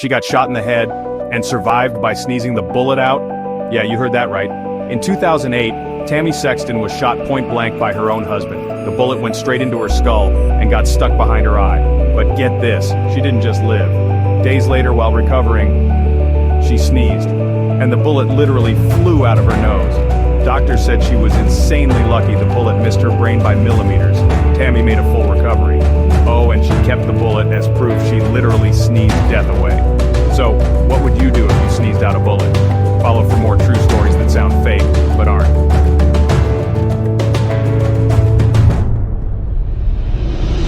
She got shot in the head and survived by sneezing the bullet out. Yeah, you heard that right. In 2008, Tammy Sexton was shot point blank by her own husband. The bullet went straight into her skull and got stuck behind her eye. But get this, she didn't just live. Days later, while recovering, she sneezed, and the bullet literally flew out of her nose. Doctors said she was insanely lucky the bullet missed her brain by millimeters. Tammy made a full recovery. Oh, and she kept the bullet as proof she literally sneezed death away. So, what would you do if you sneezed out a bullet? Follow for more